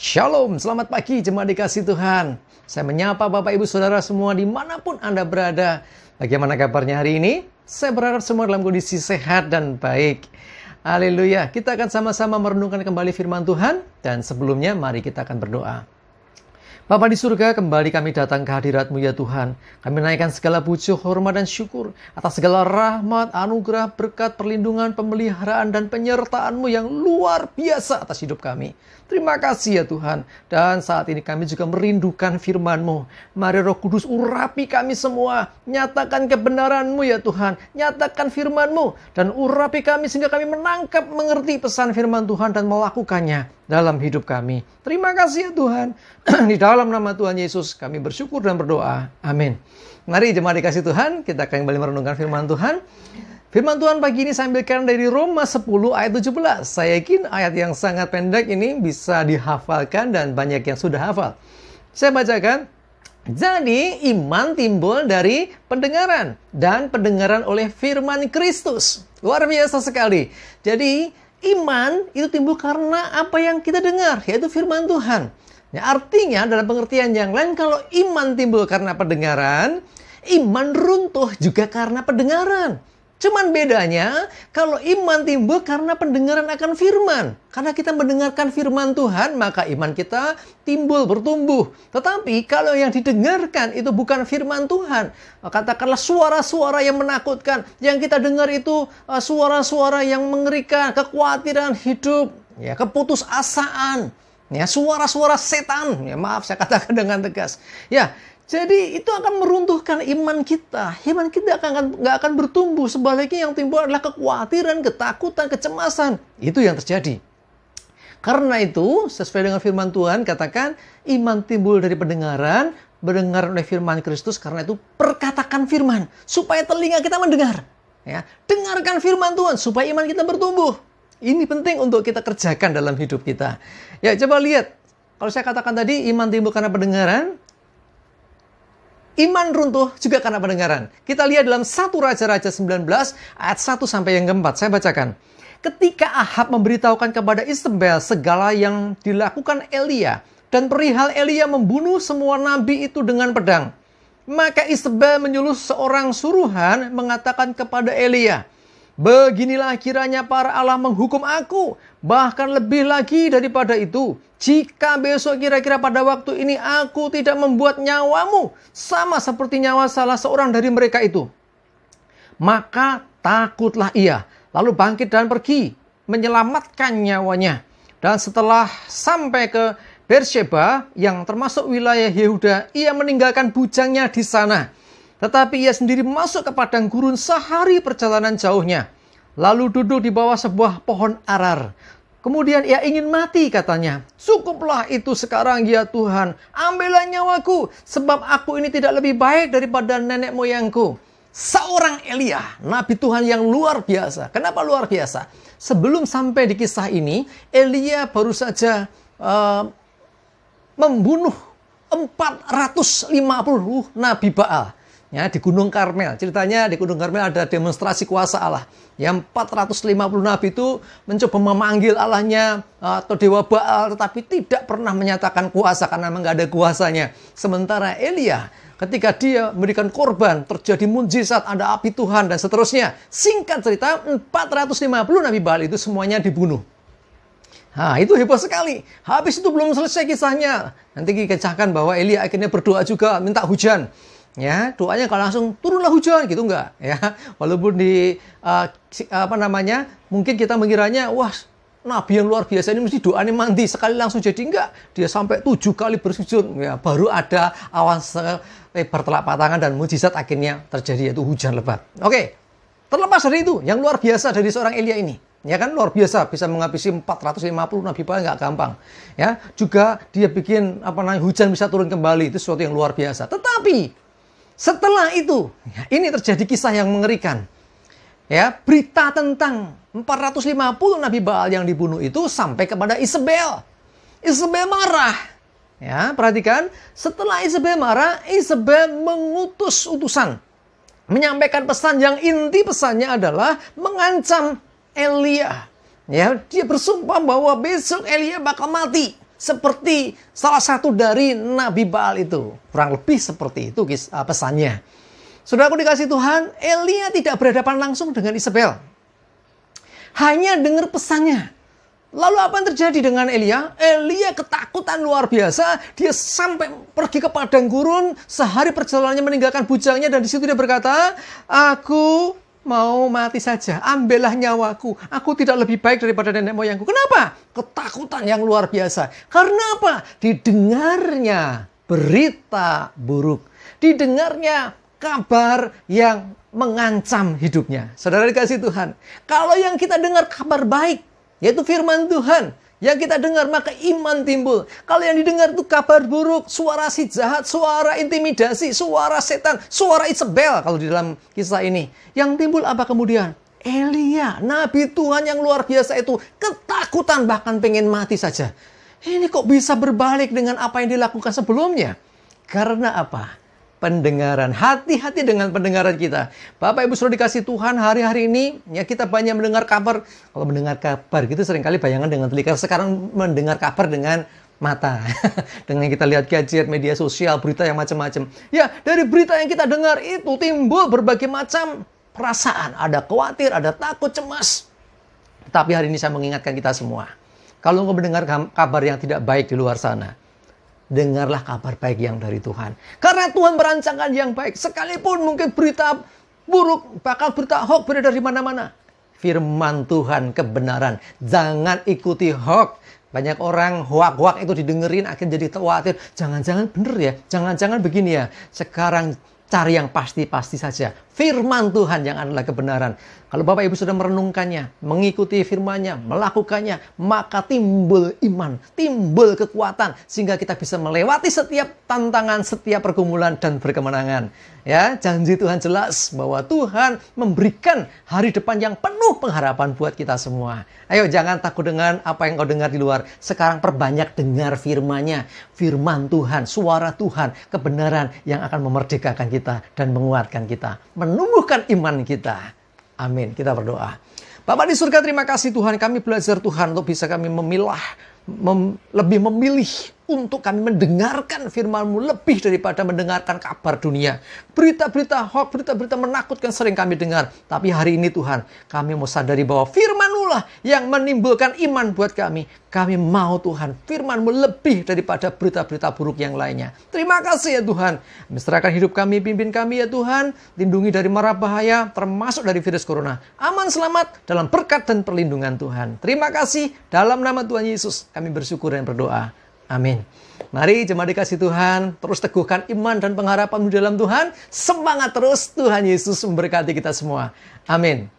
Shalom, selamat pagi jemaat dikasih Tuhan. Saya menyapa Bapak Ibu Saudara semua dimanapun Anda berada. Bagaimana kabarnya hari ini? Saya berharap semua dalam kondisi sehat dan baik. Haleluya, kita akan sama-sama merenungkan kembali firman Tuhan. Dan sebelumnya mari kita akan berdoa. Bapa di surga, kembali kami datang ke hadirat-Mu ya Tuhan. Kami menaikkan segala puji, hormat, dan syukur atas segala rahmat, anugerah, berkat, perlindungan, pemeliharaan, dan penyertaan-Mu yang luar biasa atas hidup kami. Terima kasih ya Tuhan. Dan saat ini kami juga merindukan firman-Mu. Mari Roh Kudus urapi kami semua. Nyatakan kebenaran-Mu ya Tuhan. Nyatakan firman-Mu. Dan urapi kami sehingga kami menangkap, mengerti pesan firman Tuhan dan melakukannya dalam hidup kami. Terima kasih ya Tuhan. Di dalam nama Tuhan Yesus kami bersyukur dan berdoa. Amin. Mari jemaat dikasih Tuhan, kita akan kembali merenungkan firman Tuhan. Firman Tuhan pagi ini saya ambilkan dari Roma 10 ayat 17. Saya yakin ayat yang sangat pendek ini bisa dihafalkan dan banyak yang sudah hafal. Saya bacakan. Jadi iman timbul dari pendengaran dan pendengaran oleh firman Kristus. Luar biasa sekali. Jadi iman itu timbul karena apa yang kita dengar, yaitu firman Tuhan. Ya, artinya dalam pengertian yang lain, kalau iman timbul karena pendengaran, iman runtuh juga karena pendengaran. Cuman bedanya, kalau iman timbul karena pendengaran akan firman. Karena kita mendengarkan firman Tuhan, maka iman kita timbul, bertumbuh. Tetapi kalau yang didengarkan itu bukan firman Tuhan, katakanlah suara-suara yang menakutkan, yang kita dengar itu suara-suara yang mengerikan, kekhawatiran hidup, ya, keputusasaan, ya, suara-suara setan. Ya, maaf saya katakan dengan tegas. Ya, jadi itu akan meruntuhkan iman kita. Iman kita nggak akan bertumbuh. Sebaliknya yang timbul adalah kekhawatiran, ketakutan, kecemasan. Itu yang terjadi. Karena itu, sesuai dengan firman Tuhan, katakan iman timbul dari pendengaran, mendengar oleh firman Kristus. Karena itu perkatakan firman, supaya telinga kita mendengar. Ya, dengarkan firman Tuhan, supaya iman kita bertumbuh. Ini penting untuk kita kerjakan dalam hidup kita. Ya, coba lihat. Kalau saya katakan tadi, iman timbul karena pendengaran, iman runtuh juga karena pendengaran. Kita lihat dalam 1 Raja-Raja 19 ayat 1 sampai yang keempat. Saya bacakan. Ketika Ahab memberitahukan kepada Isabel segala yang dilakukan Elia dan perihal Elia membunuh semua nabi itu dengan pedang, maka Isabel menyuruh seorang suruhan mengatakan kepada Elia, "Beginilah kiranya para Allah menghukum aku, bahkan lebih lagi daripada itu. Jika besok kira-kira pada waktu ini aku tidak membuat nyawamu sama seperti nyawa salah seorang dari mereka itu." Maka takutlah ia, lalu bangkit dan pergi, menyelamatkan nyawanya. Dan setelah sampai ke Beersheba, yang termasuk wilayah Yehuda, ia meninggalkan bujangnya di sana. Tetapi ia sendiri masuk ke padang gurun sehari perjalanan jauhnya. Lalu duduk di bawah sebuah pohon arar. Kemudian ia ingin mati, katanya. "Cukuplah itu sekarang ya Tuhan, ambillah nyawaku, sebab aku ini tidak lebih baik daripada nenek moyangku." Seorang Elia, nabi Tuhan yang luar biasa. Kenapa luar biasa? Sebelum sampai di kisah ini, Elia baru saja membunuh 450 nabi Baal. Ya, di Gunung Karmel. Ceritanya di Gunung Karmel ada demonstrasi kuasa Allah. Yang 450 nabi itu mencoba memanggil Allahnya atau Dewa Baal, tetapi tidak pernah menyatakan kuasa karena memang nggak ada kuasanya. Sementara Elia, ketika dia memberikan korban, terjadi mujizat, ada api Tuhan dan seterusnya. Singkat cerita, 450 nabi Baal itu semuanya dibunuh. Nah, itu hebat sekali. Habis itu belum selesai kisahnya. Nanti dikisahkan bahwa Elia akhirnya berdoa juga, minta hujan. Ya, doanya kalau langsung turunlah hujan gitu enggak, ya. Walaupun di mungkin kita mengiranya, wah, nabi yang luar biasa ini mesti doanya mandi sekali langsung jadi, enggak. Dia sampai 7 kali bersujud, ya, baru ada awan selebar telapak tangan dan mujizat akhirnya terjadi, yaitu hujan lebat. Oke. Terlepas dari itu, yang luar biasa dari seorang Elia ini, ya kan, luar biasa, bisa menghabisi 450 nabi Baal, nggak gampang. Ya, juga dia bikin hujan bisa turun kembali, itu sesuatu yang luar biasa. Tetapi setelah itu, ya, ini terjadi kisah yang mengerikan. Ya, berita tentang 450 nabi Baal yang dibunuh itu sampai kepada Isabel. Isabel marah. Ya, perhatikan, setelah Isabel marah, Isabel mengutus utusan menyampaikan pesan yang inti pesannya adalah mengancam Elia. Ya, dia bersumpah bahwa besok Elia bakal mati. Seperti salah satu dari Nabi Baal itu. Kurang lebih seperti itu pesannya. Saudaraku dikasih Tuhan, Elia tidak berhadapan langsung dengan Isabel. Hanya dengar pesannya. Lalu apa yang terjadi dengan Elia? Elia ketakutan luar biasa. Dia sampai pergi ke padang gurun. Sehari perjalanannya meninggalkan bujangnya. Dan di situ dia berkata, aku mau mati saja. Ambillah nyawaku. Aku tidak lebih baik daripada nenek moyangku. Kenapa? Ketakutan yang luar biasa. Karena apa? Didengarnya berita buruk. Didengarnya kabar yang mengancam hidupnya. Saudara dikasih Tuhan. Kalau yang kita dengar kabar baik, yaitu firman Tuhan, yang kita dengar maka iman timbul. Kalau yang didengar itu kabar buruk, suara si jahat, suara intimidasi, suara setan, suara Isabel kalau di dalam kisah ini. Yang timbul apa kemudian? Elia, nabi Tuhan yang luar biasa itu, ketakutan bahkan pengen mati saja. Ini kok bisa berbalik dengan apa yang dilakukan sebelumnya? Karena apa? Pendengaran. Hati-hati dengan pendengaran kita. Bapak Ibu sudah dikasih Tuhan, hari-hari ini ya kita banyak mendengar kabar. Kalau mendengar kabar gitu seringkali bayangan dengan telinga. Sekarang mendengar kabar dengan mata. Dengan kita lihat gadget, media sosial, berita yang macam-macam. Ya, dari berita yang kita dengar itu timbul berbagai macam perasaan. Ada khawatir, ada takut, cemas. Tapi hari ini saya mengingatkan kita semua. Kalau engkau mendengar kabar yang tidak baik di luar sana, dengarlah kabar baik yang dari Tuhan. Karena Tuhan merancangkan yang baik. Sekalipun mungkin berita buruk, bakal berita hoax beredar di mana-mana. Firman Tuhan, kebenaran. Jangan ikuti hoax. Banyak orang hoax itu didengerin, akhirnya jadi khawatir. Jangan-jangan benar ya, jangan-jangan begini ya. Sekarang cari yang pasti-pasti saja. Firman Tuhan yang adalah kebenaran. Kalau Bapak Ibu sudah merenungkannya, mengikuti firman-Nya, melakukannya, maka timbul iman, timbul kekuatan. Sehingga kita bisa melewati setiap tantangan, setiap pergumulan dan berkemenangan. Ya, janji Tuhan jelas bahwa Tuhan memberikan hari depan yang penuh pengharapan buat kita semua. Ayo jangan takut dengan apa yang kau dengar di luar. Sekarang perbanyak dengar firman-Nya. Firman Tuhan, suara Tuhan, kebenaran yang akan memerdekakan kita dan menguatkan kita. Menumbuhkan iman kita. Amin. Kita berdoa. Bapa di surga, terima kasih Tuhan. Kami belajar Tuhan untuk bisa kami memilah, lebih memilih untuk kami mendengarkan firman-Mu lebih daripada mendengarkan kabar dunia. Berita-berita hoax, berita-berita menakutkan sering kami dengar. Tapi hari ini Tuhan, kami mau sadari bahwa firman-Mu lah yang menimbulkan iman buat kami. Kami mau Tuhan, firman-Mu lebih daripada berita-berita buruk yang lainnya. Terima kasih ya Tuhan. Serahkan hidup kami, pimpin kami ya Tuhan. Lindungi dari mara bahaya, termasuk dari virus corona. Aman selamat dalam berkat dan perlindungan Tuhan. Terima kasih. Dalam nama Tuhan Yesus, kami bersyukur dan berdoa. Amin. Mari jemaat dikasih Tuhan, terus teguhkan iman dan pengharapan di dalam Tuhan. Semangat terus, Tuhan Yesus memberkati kita semua. Amin.